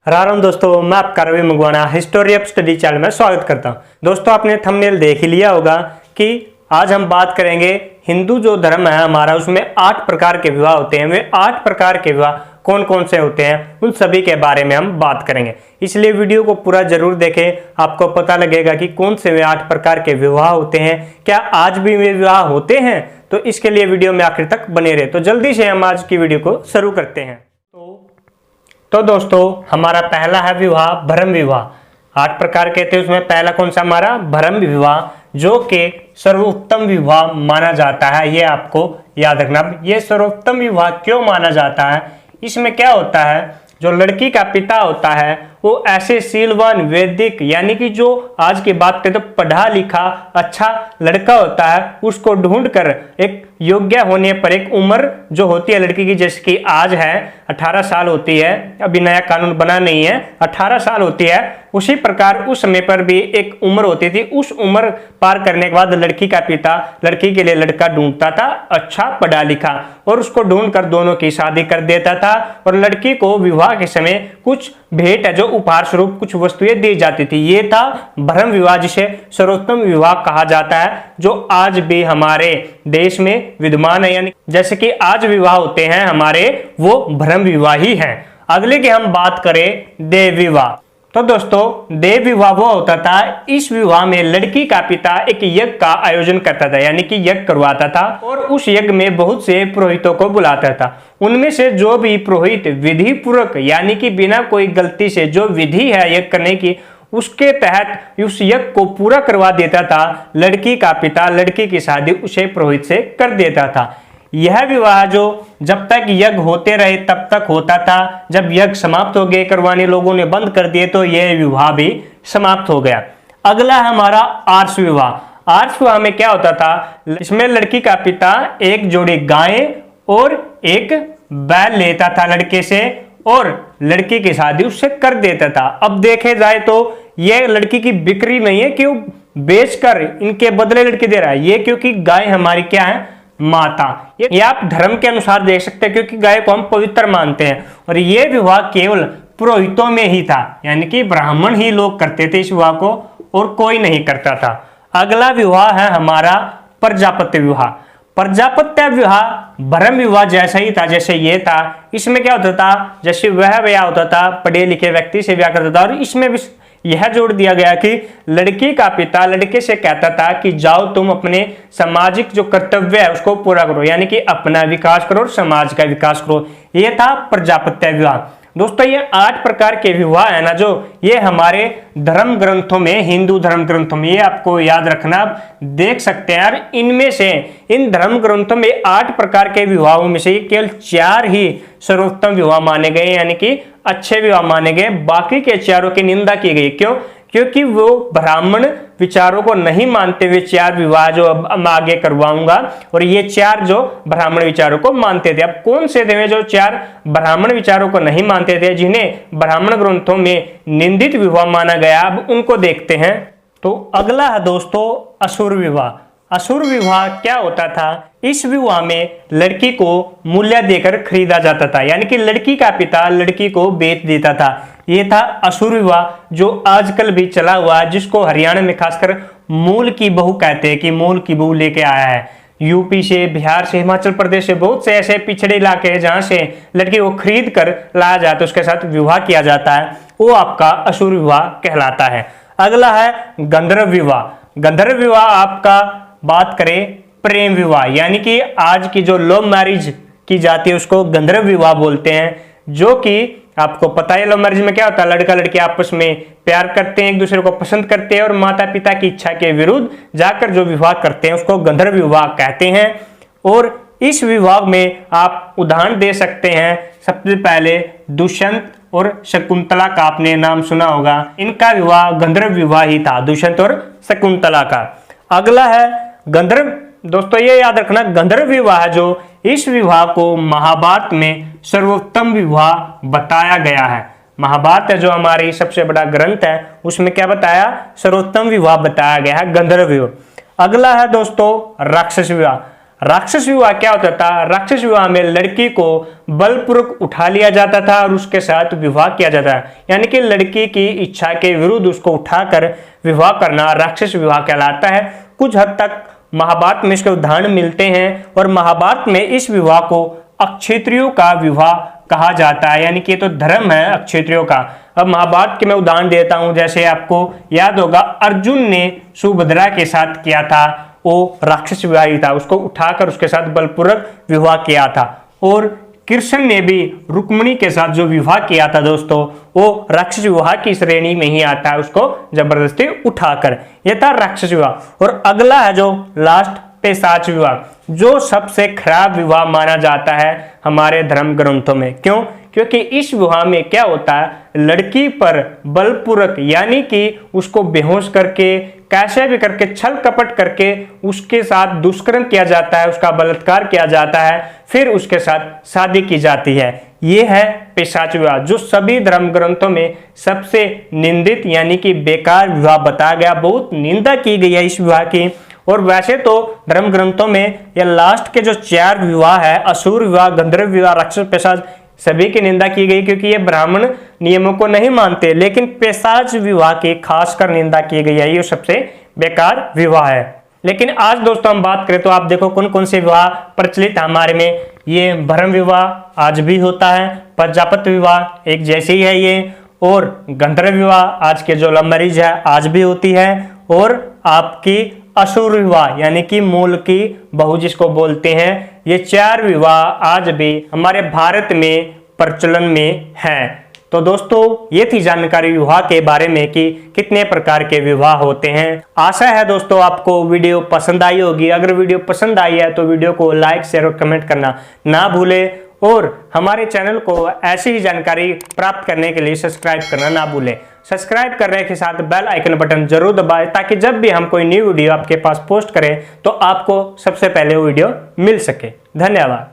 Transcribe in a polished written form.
राम दोस्तों, मैं आपका रवि मंगवाना हिस्टोरी ऑफ स्टडी चैनल में स्वागत करता हूं। दोस्तों, आपने थंबनेल देख ही लिया होगा कि आज हम बात करेंगे हिंदू जो धर्म है हमारा, उसमें 8 प्रकार के विवाह होते हैं। वे 8 प्रकार के विवाह कौन कौन से होते हैं, उन सभी के बारे में हम बात करेंगे। इसलिए वीडियो को पूरा जरूर देखें, आपको पता लगेगा कि कौन से वे 8 प्रकार के विवाह होते हैं। क्या आज भी वे विवाह होते हैं? तो इसके लिए वीडियो में आखिर तक बने रहे। तो जल्दी से हम आज की वीडियो को शुरू करते हैं। तो दोस्तों, हमारा पहला है विवाह भ्रम विवाह। 8 प्रकार के थे, उसमें पहला कौन सा हमारा भ्रम विवाह, जो कि सर्वोत्तम विवाह माना जाता है। ये आपको याद रखना। ये सर्वोत्तम विवाह क्यों माना जाता है? इसमें क्या होता है, जो लड़की का पिता होता है वो ऐसे शीलवान वैदिक, यानी कि जो आज की बात करें तो पढ़ा लिखा अच्छा लड़का होता है, उसको ढूंढकर एक योग्य होने पर एक उम्र जो होती है लड़की की, जैसे कि आज है 18 साल होती है, अभी नया कानून बना नहीं है, 18 साल होती है। उसी प्रकार उस समय पर भी एक उम्र होती थी। उस उम्र पार करने के बाद लड़की का पिता लड़की के लिए लड़का ढूंढता था, अच्छा पढ़ा लिखा, और उसको ढूंढकर दोनों की शादी कर देता था। और लड़की को विवाह के समय कुछ भेंट है, जो उपहार स्वरूप कुछ वस्तुएं दी जाती थी। ये था भ्रम विवाह, जिसे सर्वोत्तम विवाह कहा जाता है, जो आज भी हमारे देश में विद्यमान है। यानी जैसे कि आज विवाह होते हैं हमारे, वो भ्रम विवाह ही हैं। अगले की हम बात करें देव विवाह। तो दोस्तों, देव विवाह वो होता था, इस विवाह में लड़की का पिता एक यज्ञ का आयोजन करता था, यानी कि यज्ञ करवाता था, और उस यज्ञ में बहुत से पुरोहितों को बुलाता था। उनमें से जो भी पुरोहित विधि पूर्वक, यानी कि बिना कोई गलती से जो विधि है यज्ञ करने की, उसके तहत उस यज्ञ को पूरा करवा देता था, लड़की का पिता लड़की की शादी उसे पुरोहित से कर देता था। यह विवाह जो जब तक यज्ञ होते रहे तब तक होता था। जब यज्ञ समाप्त हो गए, करवाने लोगों ने बंद कर दिए, तो यह विवाह भी समाप्त हो गया। अगला है हमारा आर्ष विवाह। आर्ष विवाह में क्या होता था, इसमें लड़की का पिता एक जोड़ी गायें और एक बैल लेता था लड़के से, और लड़की की शादी उससे कर देता था। अब देखे जाए तो यह लड़की की बिक्री नहीं है, क्यों बेचकर इनके बदले लड़की दे रहा है ये, क्योंकि गाय हमारी क्या है, माता। ये आप धर्म के अनुसार देख सकते हैं, क्योंकि गाय को हम पवित्र मानते हैं। और ये विवाह केवल पुरोहितों में ही था, यानी कि ब्राह्मण ही लोग करते थे इस विवाह को, और कोई नहीं करता था। अगला विवाह है हमारा प्रजापत्य विवाह। प्रजापत्य विवाह भ्रम विवाह जैसा ही था जैसे ये था। इसमें क्या होता था, जैसे वह ब्याह होता था पढ़े लिखे व्यक्ति से ब्याह करता था, और इसमें भी यह जोड़ दिया गया कि लड़की का पिता लड़के से कहता था कि जाओ तुम अपने सामाजिक जो कर्तव्य है उसको पूरा करो, यानी कि अपना विकास करो और समाज का विकास करो। यह था प्रजापत्य विवाह। दोस्तों, ये 8 प्रकार के विवाह है ना, जो ये हमारे धर्म ग्रंथों में, हिंदू धर्म ग्रंथों में, ये आपको याद रखना, आप देख सकते हैं। और इनमें से इन धर्म ग्रंथों में 8 प्रकार के विवाहों में से केवल 4 ही सर्वोत्तम विवाह माने गए, यानी कि अच्छे विवाह माने गए। बाकी के 4 की निंदा की गई। क्यों? क्योंकि वो ब्राह्मण विचारों को नहीं मानते हुए 4 विवाह जो अब आगे करवाऊंगा, और ये 4 जो ब्राह्मण विचारों को मानते थे। अब कौन से थे जो 4 ब्राह्मण विचारों को नहीं मानते थे, जिन्हें ब्राह्मण ग्रंथों में निंदित विवाह माना गया? अब उनको देखते हैं। तो अगला है दोस्तों असुर विवाह। असुर विवाह क्या होता था, इस विवाह में लड़की को मूल्य देकर खरीदा जाता था, यानी कि लड़की का पिता लड़की को बेच देता था। ये था असुर विवाह, जो आजकल भी चला हुआ है, जिसको हरियाणा में खासकर मूल की बहू कहते हैं, कि मूल की बहू लेके आया है। यूपी से, बिहार से, हिमाचल प्रदेश से, बहुत से ऐसे पिछड़े इलाके हैं जहां से लड़की को खरीद कर लाया जाता है, उसके साथ विवाह किया जाता है, वो आपका असुर विवाह कहलाता है। अगला है गंधर्व विवाह। गंधर्व विवाह आपका बात करें प्रेम विवाह, यानी कि आज की जो लव मैरिज की जाती है उसको गंधर्व विवाह बोलते हैं। जो कि आपको पता है लव मैरिज में क्या होता है, लड़का लड़की आपस में प्यार करते हैं, एक दूसरे को पसंद करते हैं, और माता पिता की इच्छा के विरुद्ध जाकर जो विवाह करते हैं उसको गंधर्व विवाह कहते हैं। और इस विवाह में आप उदाहरण दे सकते हैं, सबसे पहले दुष्यंत और शकुंतला का आपने नाम सुना होगा। इनका विवाह गंधर्व विवाह ही था, दुष्यंत और शकुंतला का। अगला है गंधर्व। दोस्तों, ये याद रखना, गंधर्व विवाह जो इस विवाह को महाभारत में सर्वोत्तम विवाह बताया गया है। महाभारत है जो हमारी सबसे बड़ा ग्रंथ है, उसमें क्या बताया, सर्वोत्तम विवाह बताया गया है, गंधर्व विवाह। अगला है दोस्तों राक्षस विवाह। राक्षस विवाह क्या होता था? राक्षस विवाह में लड़की को बलपूर्वक उठा लिया जाता था और उसके साथ विवाह किया जाता है, यानी कि लड़की की इच्छा के विरुद्ध उसको उठाकर विवाह करना राक्षस विवाह कहलाता है। कुछ हद तक महाभारत में इसके उदाहरण मिलते हैं और महाभारत में इस विवाह को अक्षत्रियों का विवाह कहा जाता है, यानी कि ये तो धर्म है अक्षत्रियों का। अब महाभारत के मैं उदाहरण देता हूं, जैसे आपको याद होगा अर्जुन ने सुभद्रा के साथ किया था, वो राक्षस विवाह ही था, उसको उठाकर उसके साथ बलपूर्वक विवाह किया था। और कृष्ण ने भी रुक्मिणी के साथ जो विवाह किया था दोस्तों, वो राक्षस विवाह की श्रेणी में ही आता है, उसको जबरदस्ती उठाकर, यह था राक्षस विवाह। और अगला है जो लास्ट, पिशाच विवाह, जो सबसे खराब विवाह माना जाता है हमारे धर्म ग्रंथों में। क्यों? क्योंकि इस विवाह में क्या होता है, लड़की पर बलपूर्वक यानी कि उसको बेहोश करके, कैसे भी करके, छल कपट करके उसके साथ दुष्कर्म किया जाता है, उसका बलात्कार किया जाता है, फिर उसके साथ शादी की जाती है। ये है पिशाच विवाह, जो सभी धर्म ग्रंथों में सबसे निंदित यानी कि बेकार विवाह बताया गया। बहुत निंदा की गई है इस विवाह की। और वैसे तो धर्म ग्रंथों में ये लास्ट के जो 4 विवाह है, असुर विवाह, गंधर्व विवाह, राक्षस, पिशाच, सभी की निंदा की गई क्योंकि ये ब्राह्मण नियमों को नहीं मानते। लेकिन पिशाच विवाह की खासकर निंदा की गई है, ये सबसे बेकार विवाह है। लेकिन आज दोस्तों हम बात करें तो आप देखो कौन कौन से विवाह प्रचलित है हमारे में। ये ब्रह्म विवाह आज भी होता है, प्रजापति विवाह एक जैसे ही है ये, और गंधर्व विवाह आज के जो लव मैरिज है आज भी होती है, और आपकी असुर विवाह यानी कि मूल की बहू जिसको बोलते हैं, ये 4 विवाह आज भी हमारे भारत में प्रचलन में है। तो दोस्तों ये थी जानकारी विवाह के बारे में कि कितने प्रकार के विवाह होते हैं। आशा है दोस्तों आपको वीडियो पसंद आई होगी। अगर वीडियो पसंद आई है तो वीडियो को लाइक, शेयर और कमेंट करना ना भूलें, और हमारे चैनल को ऐसी ही जानकारी प्राप्त करने के लिए सब्सक्राइब करना ना भूलें। सब्सक्राइब करने के साथ बेल आइकन बटन जरूर दबाएं, ताकि जब भी हम कोई न्यू वीडियो आपके पास पोस्ट करें तो आपको सबसे पहले वो वीडियो मिल सके। धन्यवाद।